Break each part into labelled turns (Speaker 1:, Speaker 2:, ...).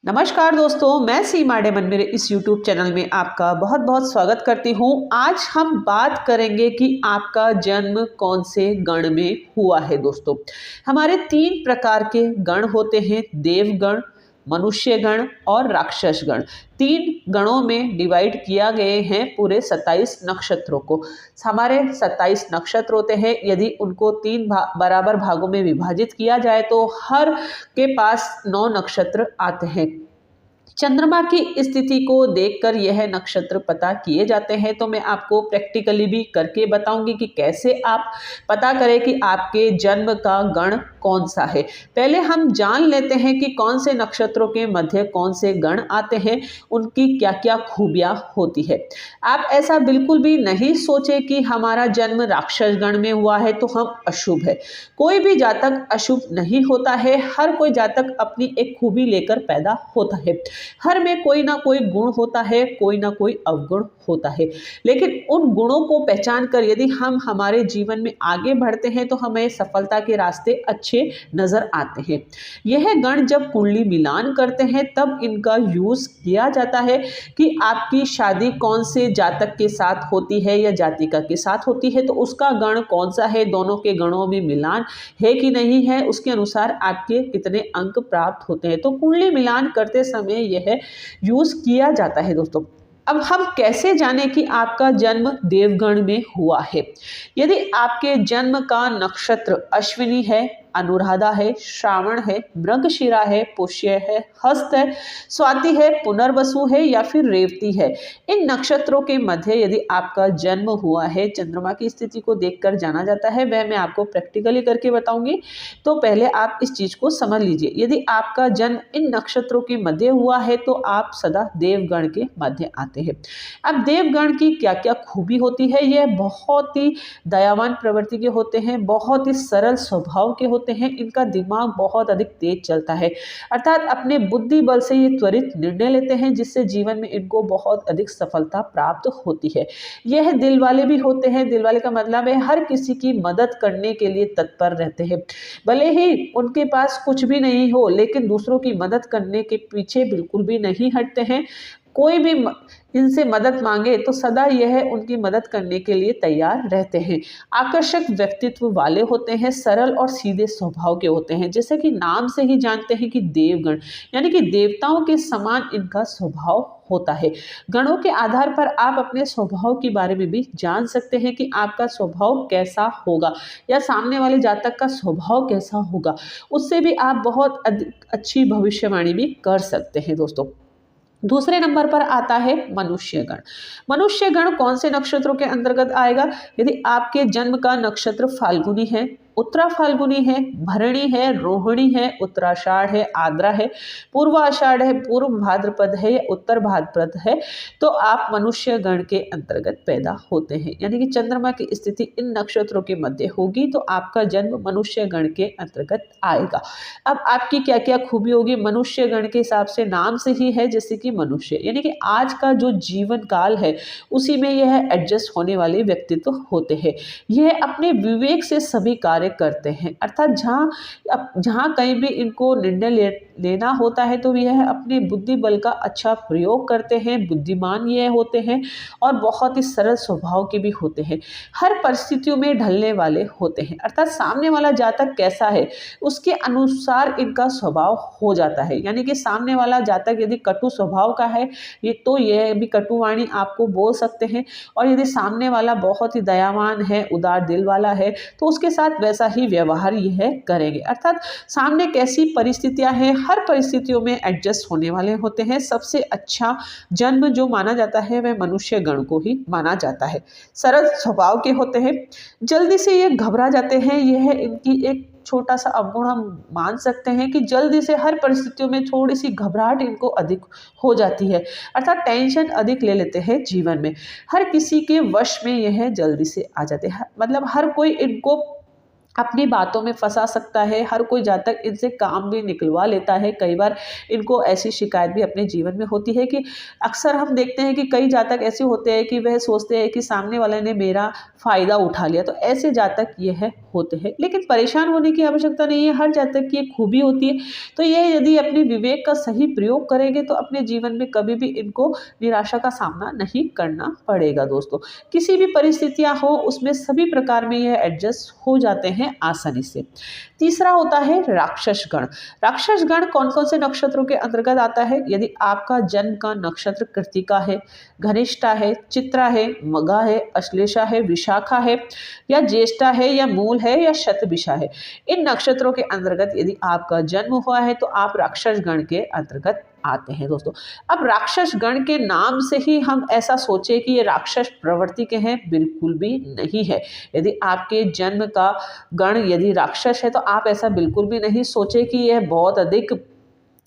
Speaker 1: नमस्कार दोस्तों, मैं सीमा डेमन मेरे इस YouTube चैनल में आपका बहुत बहुत स्वागत करती हूँ। आज हम बात करेंगे कि आपका जन्म कौन से गण में हुआ है। दोस्तों, हमारे 3 प्रकार के गण होते हैं, देवगण, मनुष्य गण और राक्षस गण। 3 गणों में डिवाइड किया गए हैं पूरे 27 नक्षत्रों को। हमारे 27 नक्षत्र होते हैं। यदि उनको 3 बराबर भागों में विभाजित किया जाए तो हर के पास 9 नक्षत्र आते हैं। चंद्रमा की स्थिति को देखकर यह नक्षत्र पता किए जाते हैं। तो मैं आपको प्रैक्टिकली भी करके बताऊंगी कि कैसे आप पता करें कि आपके जन्म का गण कौन सा है। पहले हम जान लेते हैं कि कौन से नक्षत्रों के मध्य कौन से गण आते हैं, उनकी क्या क्या खूबियां होती है। आप ऐसा बिल्कुल भी नहीं सोचे कि हमारा जन्म राक्षस गण में हुआ है तो हम अशुभ है। कोई भी जातक अशुभ नहीं होता है। हर कोई जातक अपनी एक खूबी लेकर पैदा होता है। हर में कोई ना कोई गुण होता है, कोई ना कोई अवगुण होता है। लेकिन उन गुणों को पहचान कर यदि हम हमारे जीवन में आगे बढ़ते हैं तो हमें सफलता के रास्ते अच्छे नजर आते हैं। यह गण जब कुंडली मिलान करते हैं तब इनका यूज किया जाता है कि आपकी शादी कौन से जातक के साथ होती है या जातिका के साथ होती है तो उसका गण कौन सा है, दोनों के गणों में मिलान है कि नहीं है, उसके अनुसार आपके कितने अंक प्राप्त होते हैं। तो कुंडली मिलान करते समय यह यूज किया जाता है। दोस्तों, अब हम कैसे जाने कि आपका जन्म देवगण में हुआ है। यदि आपके जन्म का नक्षत्र अश्विनी है, अनुराधा है, श्रावण है, मृगशिरा है, पुष्य है, हस्त है, स्वाति है, पुनर्वसु है या फिर रेवती है, इन नक्षत्रों के मध्य यदि आपका जन्म हुआ है, चंद्रमा की स्थिति को देखकर जाना जाता है। वह मैं आपको प्रैक्टिकली करके बताऊंगी। तो पहले आप इस चीज को समझ लीजिए। यदि आपका जन्म इन नक्षत्रों के मध्य हुआ है तो आप सदा देवगण के मध्य आते हैं। अब देवगण की क्या क्या खूबी होती है, यह बहुत ही दयावान प्रवृत्ति के होते हैं, बहुत ही सरल स्वभाव के होते हैं, इनका दिमाग बहुत अधिक तेज चलता है, अर्थात अपने बुद्धि बल से ये त्वरित निर्णय लेते हैं जिससे जीवन में इनको बहुत अधिक सफलता प्राप्त होती है। यह दिल वाले भी होते हैं। दिल वाले का मतलब है हर किसी की मदद करने के लिए तत्पर रहते हैं। भले ही उनके पास कुछ भी नहीं हो लेकिन दूसरों की मदद करने के पीछे बिल्कुल भी नहीं हटते हैं। कोई भी इनसे मदद मांगे तो सदा यह उनकी मदद करने के लिए तैयार रहते हैं। आकर्षक व्यक्तित्व वाले होते हैं, सरल और सीधे स्वभाव के होते हैं। जैसे कि नाम से ही जानते हैं कि देवगण यानी कि देवताओं के समान इनका स्वभाव होता है। गणों के आधार पर आप अपने स्वभाव के बारे में भी जान सकते हैं कि आपका स्वभाव कैसा होगा या सामने वाले जातक का स्वभाव कैसा होगा। उससे भी आप बहुत अच्छी भविष्यवाणी भी कर सकते हैं। दोस्तों, दूसरे नंबर पर आता है मनुष्य गण। मनुष्य गण कौन से नक्षत्रों के अंतर्गत आएगा। यदि आपके जन्म का नक्षत्र फाल्गुनी है, उत्तरा फाल्गुनी है, भरणी है, रोहिणी है, उत्तराषाढ़ है, आद्रा है, पूर्व आषाढ़ है, पूर्व भाद्रपद है या उत्तर भाद्रपद है तो आप मनुष्य गण के अंतर्गत पैदा होते हैं। यानी कि चंद्रमा की स्थिति इन नक्षत्रों के मध्य होगी तो आपका जन्म मनुष्य गण के अंतर्गत आएगा। अब आपकी क्या क्या खूबी होगी मनुष्य गण के हिसाब से, नाम से ही है जैसे कि मनुष्य, यानी कि आज का जो जीवन काल है उसी में यह एडजस्ट होने वाले व्यक्तित्व होते हैं। यह अपने विवेक से सभी कार्य करते हैं, अर्थात जहां कहीं भी इनको निर्णय लेना होता है तो यह अपने बुद्धि बल का अच्छा प्रयोग करते हैं। बुद्धिमान यह होते हैं और बहुत ही सरल स्वभाव के भी होते हैं। हर परिस्थितियों में ढलने वाले होते हैं, अर्थात सामने वाला जातक कैसा है उसके अनुसार इनका स्वभाव हो जाता है। यानी कि सामने वाला जातक यदि कटु स्वभाव का है ये तो यह भी कटुवाणी आपको बोल सकते हैं, और यदि सामने वाला बहुत ही दयावान है, उदार दिल वाला है तो उसके साथ वैसा ही व्यवहार यह करेंगे। अर्थात सामने कैसी परिस्थितियां हैं हर परिस्थितियों में एडजस्ट होने वाले होते हैं। सबसे अच्छा जन्म जो माना जाता है वह मनुष्य गण को ही माना जाता है। सरल स्वभाव के होते हैं, जल्दी से ये घबरा जाते हैं। यह इनकी एक छोटा सा अवगुण हम मान सकते हैं कि जल्दी से हर परिस्थितियों में थोड़ी सी घबराहट इनको अधिक हो जाती है, अर्थात टेंशन अधिक ले लेते हैं जीवन में। हर किसी के वश में यह जल्दी से आ जाते हैं, मतलब हर कोई इनको अपनी बातों में फंसा सकता है। हर कोई जातक इनसे काम भी निकलवा लेता है। कई बार इनको ऐसी शिकायत भी अपने जीवन में होती है कि अक्सर हम देखते हैं कि कई जातक ऐसे होते हैं कि वह सोचते हैं कि सामने वाले ने मेरा फ़ायदा उठा लिया, तो ऐसे जातक यह होते हैं। लेकिन परेशान होने की आवश्यकता नहीं है, हर जातक की एक खूबी होती है। तो यह यदि अपने विवेक का सही प्रयोग करेंगे तो अपने जीवन में कभी भी इनको निराशा का सामना नहीं करना पड़ेगा दोस्तों। किसी भी परिस्थितियाँ हो उसमें सभी प्रकार में यह एडजस्ट हो जाते हैं आसानी से। तीसरा होता है राक्षस गण। राक्षस गण कौन कौन से नक्षत्रों के अंतर्गत आता है? यदि आपका जन्म का नक्षत्र कृत्तिका है, घनिष्ठा है, चित्रा है, मघा है, अश्लेषा है, विशाखा है, या ज्येष्ठा है, या मूल है, या शतभिषा है, इन नक्षत्रों के अंतर्गत यदि आपका जन्म हुआ है तो आप राक्षस गण के अंतर्गत आते हैं दोस्तों। अब राक्षस गण के नाम से ही हम ऐसा सोचे कि ये राक्षस प्रवृत्ति के हैं, बिल्कुल भी नहीं है। यदि आपके जन्म का गण यदि राक्षस है तो आप ऐसा बिल्कुल भी नहीं सोचे कि यह बहुत अधिक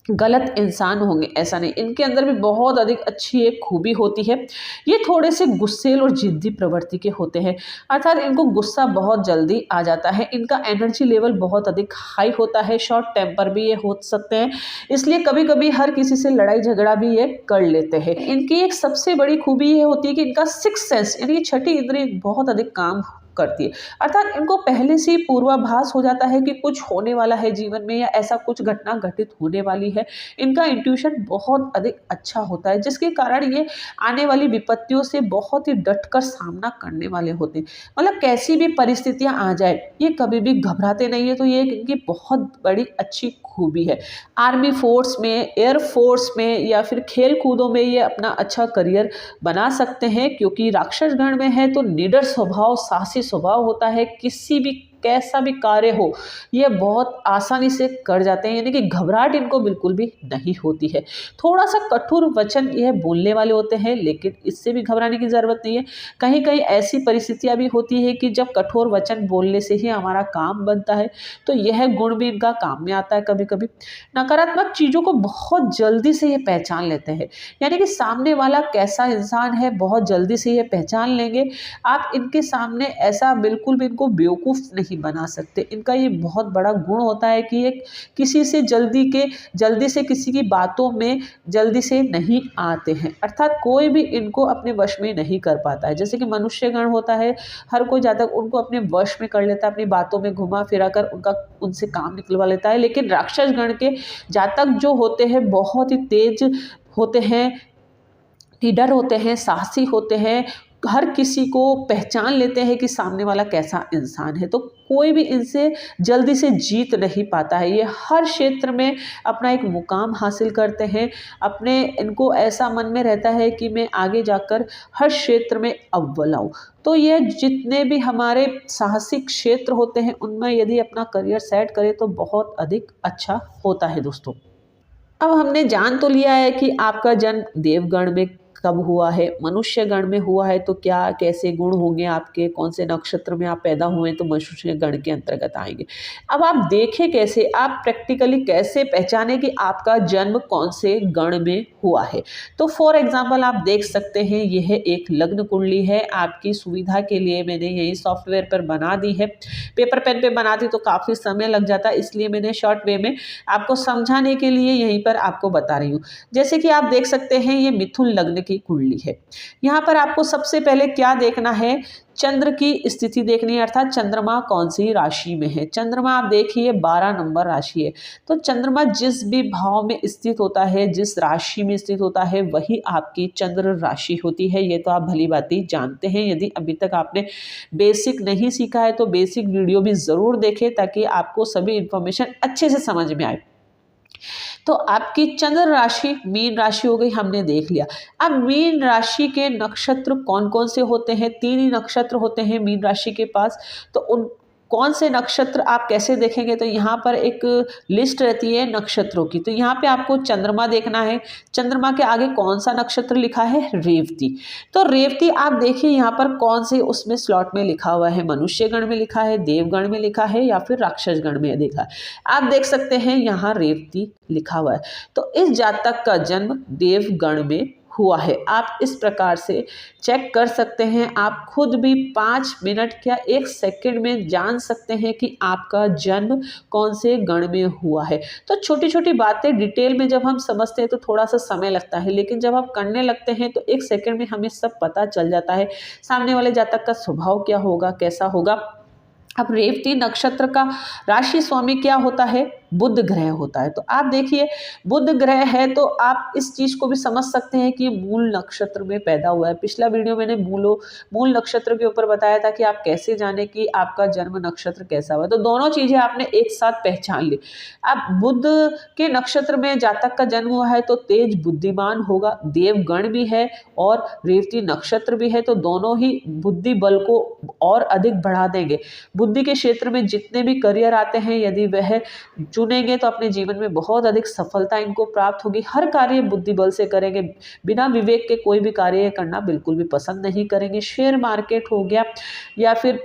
Speaker 1: गलत इंसान होंगे, ऐसा नहीं। इनके अंदर भी बहुत अधिक अच्छी एक खूबी होती है। ये थोड़े से गुस्सेल और जिद्दी प्रवृत्ति के होते हैं, अर्थात इनको गुस्सा बहुत जल्दी आ जाता है। इनका एनर्जी लेवल बहुत अधिक हाई होता है, शॉर्ट टेम्पर भी ये हो सकते हैं, इसलिए कभी कभी हर किसी से लड़ाई झगड़ा भी ये कर लेते हैं। इनकी एक सबसे बड़ी खूबी ये होती है कि इनका सिक्स सेंस यानी कि छठी इंद्रिय बहुत अधिक काम करती है, अर्थात इनको पहले से ही पूर्वाभास हो जाता है कि कुछ होने वाला है जीवन में या ऐसा कुछ घटना घटित होने वाली है। इनका इंट्यूशन बहुत अधिक अच्छा होता है, जिसके कारण ये आने वाली विपत्तियों से बहुत ही डटकर सामना करने वाले होते हैं। मतलब कैसी भी परिस्थितियां आ जाए ये कभी भी घबराते नहीं है, तो ये इनकी बहुत बड़ी अच्छी खूबी है। आर्मी फोर्स में, एयर फोर्स में या फिर खेल कूदों में ये अपना अच्छा करियर बना सकते हैं, क्योंकि राक्षस गण में है तो निडर स्वभाव, साहसी स्वभाव होता है। किसी भी कैसा भी कार्य हो ये बहुत आसानी से कर जाते हैं, यानी कि घबराहट इनको बिल्कुल भी नहीं होती है। थोड़ा सा कठोर वचन यह बोलने वाले होते हैं, लेकिन इससे भी घबराने की ज़रूरत नहीं है। कहीं कहीं ऐसी परिस्थितियां भी होती है कि जब कठोर वचन बोलने से ही हमारा काम बनता है, तो यह गुण भी इनका काम में आता है। कभी कभी नकारात्मक चीज़ों को बहुत जल्दी से ये पहचान लेते हैं, यानी कि सामने वाला कैसा इंसान है बहुत जल्दी से ये पहचान लेंगे। आप इनके सामने ऐसा बिल्कुल भी इनको बेवकूफ़ नहीं बना सकते। इनका ये बहुत बड़ा गुण होता है कि ये किसी से जल्दी से किसी की बातों में जल्दी से नहीं आते हैं, अर्थात कोई भी इनको अपने वश में नहीं कर पाता है। जैसे कि मनुष्य गण होता है, हर कोई जातक उनको अपने वश में कर लेता है, अपनी बातों में घुमा फिरा कर उनसे काम निकलवा लेता है। लेकिन राक्षस गण के जातक जो होते हैं बहुत ही तेज होते हैं, निडर होते हैं, साहसी होते हैं, हर किसी को पहचान लेते हैं कि सामने वाला कैसा इंसान है, तो कोई भी इनसे जल्दी से जीत नहीं पाता है। ये हर क्षेत्र में अपना एक मुकाम हासिल करते हैं। इनको ऐसा मन में रहता है कि मैं आगे जाकर हर क्षेत्र में अव्वल आऊं। तो ये जितने भी हमारे साहसिक क्षेत्र होते हैं उनमें यदि अपना करियर सेट करें तो बहुत अधिक अच्छा होता है दोस्तों। अब हमने जान तो लिया है कि आपका जन्म देवगण में कब हुआ है, मनुष्य गण में हुआ है तो क्या कैसे गुण होंगे आपके, कौन से नक्षत्र में आप पैदा हुए तो मनुष्य गण के अंतर्गत आएंगे। अब आप देखें कैसे, आप प्रैक्टिकली कैसे पहचाने कि आपका जन्म कौन से गण में हुआ है। तो फॉर एग्जाम्पल आप देख सकते हैं यह एक लग्न कुंडली है। आपकी सुविधा के लिए मैंने यही सॉफ्टवेयर पर बना दी है, पेपर पेन पे बनाती तो काफ़ी समय लग जाता, इसलिए मैंने शॉर्ट वे में आपको समझाने के लिए यहीं पर आपको बता रही हूँ। जैसे कि आप देख सकते हैं ये मिथुन लग्न की कुंडली है। यहाँ पर आपको सबसे पहले क्या देखना है, चंद्र की स्थिति देखनी है, अर्थात चंद्रमा कौन सी राशि में है। चंद्रमा आप देखिए 12 नंबर राशि है, तो चंद्रमा जिस भी भाव में स्थित होता है, जिस राशि में स्थित होता है, वही आपकी चंद्र राशि होती है। ये तो आप भली बात जानते हैं। यदि अभी तक आपने बेसिक नहीं सीखा है तो बेसिक वीडियो भी ज़रूर देखें ताकि आपको सभी इंफॉर्मेशन अच्छे से समझ में आए। तो आपकी चंद्र राशि मीन राशि हो गई, हमने देख लिया। अब मीन राशि के नक्षत्र कौन कौन से होते हैं, 3 ही नक्षत्र होते हैं मीन राशि के पास। तो उन कौन से नक्षत्र आप कैसे देखेंगे, तो यहाँ पर एक लिस्ट रहती है नक्षत्रों की। तो यहाँ पे आपको चंद्रमा देखना है, चंद्रमा के आगे कौन सा नक्षत्र लिखा है, रेवती। तो रेवती आप देखिए यहाँ पर कौन से उसमें स्लॉट में लिखा हुआ है, मनुष्य गण में लिखा है, देवगण में लिखा है या फिर राक्षस गण में लिखा है। आप देख सकते हैं यहाँ रेवती लिखा हुआ है। तो इस जातक का जन्म देवगण में हुआ है। आप इस प्रकार से चेक कर सकते हैं, आप खुद भी 5 मिनट या 1 सेकंड में जान सकते हैं कि आपका जन्म कौन से गण में हुआ है। तो छोटी-छोटी बातें डिटेल में जब हम समझते हैं तो थोड़ा-सा समय लगता है, लेकिन जब आप करने लगते हैं तो 1 सेकंड में हमें सब पता चल जाता है, सामने वाले जातक का स्वभाव क्या होगा, कैसा होगा। अब रेवती नक्षत्र का राशि स्वामी क्या होता है? बुध ग्रह होता है। तो आप देखिए, बुध ग्रह है तो आप इस चीज को भी समझ सकते हैं कि ये मूल नक्षत्र में पैदा हुआ है। पिछला वीडियो मैंने मूल नक्षत्र के ऊपर बताया था कि आप कैसे जाने कि आपका जन्म नक्षत्र कैसा हुआ, तो दोनों चीजें आपने एक साथ पहचान ली। अब बुध के नक्षत्र में जातक का जन्म हुआ है तो तेज बुद्धिमान होगा, देवगण भी है और रेवती नक्षत्र भी है, तो दोनों ही बुद्धि बल को और अधिक बढ़ा देंगे। बुद्धि के क्षेत्र में जितने भी करियर आते हैं, यदि वह चुनेंगे तो अपने जीवन में बहुत अधिक सफलता इनको प्राप्त होगी। हर कार्य बुद्धि बल से करेंगे, बिना विवेक के कोई भी कार्य करना बिल्कुल भी पसंद नहीं करेंगे। शेयर मार्केट हो गया या फिर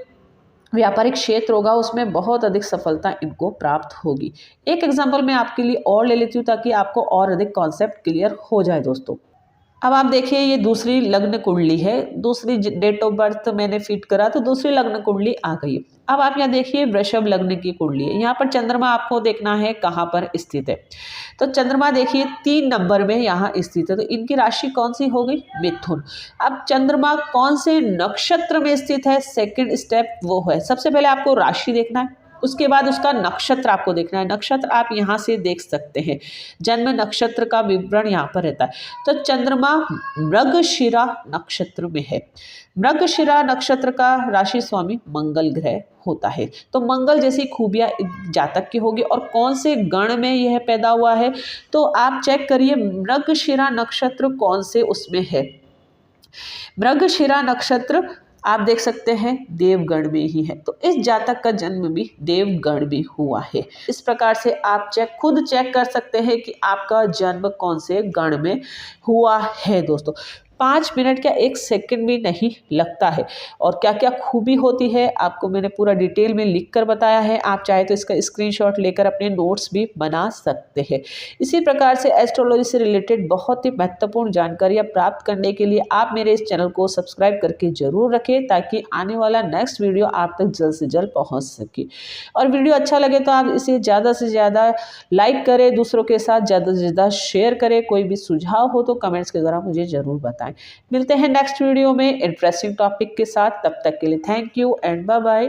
Speaker 1: व्यापारिक क्षेत्र होगा, उसमें बहुत अधिक सफलता इनको प्राप्त होगी। एक एग्जाम्पल मैं आपके लिए और ले लेती हूँ ताकि आपको और अधिक कॉन्सेप्ट क्लियर हो जाए दोस्तों। अब आप देखिए, ये दूसरी लग्न कुंडली है, दूसरी डेट ऑफ बर्थ मैंने फिट करा तो दूसरी लग्न कुंडली आ गई। अब आप यहाँ देखिए, वृषभ लग्न की कुंडली है। यहाँ पर चंद्रमा आपको देखना है कहाँ पर स्थित है। तो चंद्रमा देखिए 3 नंबर में यहाँ स्थित है, तो इनकी राशि कौन सी हो गई? मिथुन। अब चंद्रमा कौन से नक्षत्र में स्थित है? सेकंड स्टेप वो है, सबसे पहले आपको राशि देखना है, उसके बाद उसका नक्षत्र आपको देखना है। नक्षत्र आप यहाँ से देख सकते हैं, जन्म नक्षत्र का विवरण यहाँ पर रहता है। तो चंद्रमा मृगशिरा नक्षत्र में है। मृगशिरा नक्षत्र का राशि स्वामी मंगल ग्रह होता है। तो मंगल जैसी खूबियां जातक की होगी। और कौन से गण में यह पैदा हुआ है, तो आप चेक करिए मृगशिरा नक्षत्र कौन से उसमें है। मृगशिरा नक्षत्र आप देख सकते हैं देवगण में ही है, तो इस जातक का जन्म भी देवगण में हुआ है। इस प्रकार से आप खुद चेक कर सकते हैं कि आपका जन्म कौन से गण में हुआ है दोस्तों। 5 मिनट या 1 सेकंड भी नहीं लगता है। और क्या क्या खूबी होती है आपको मैंने पूरा डिटेल में लिख कर बताया है। आप चाहे तो इसका स्क्रीनशॉट लेकर अपने नोट्स भी बना सकते हैं। इसी प्रकार से एस्ट्रोलॉजी से रिलेटेड बहुत ही महत्वपूर्ण जानकारियाँ प्राप्त करने के लिए आप मेरे इस चैनल को सब्सक्राइब करके जरूर रखें, ताकि आने वाला नेक्स्ट वीडियो आप तक जल्द से जल्द पहुँच सके। और वीडियो अच्छा लगे तो आप इसे ज़्यादा से ज़्यादा लाइक करें, दूसरों के साथ ज़्यादा से ज़्यादा शेयर करें। कोई भी सुझाव हो तो कमेंट्स के द्वारा मुझे ज़रूर बताएं। मिलते हैं नेक्स्ट वीडियो में इंटरेस्टिंग टॉपिक के साथ। तब तक के लिए thank you and bye bye.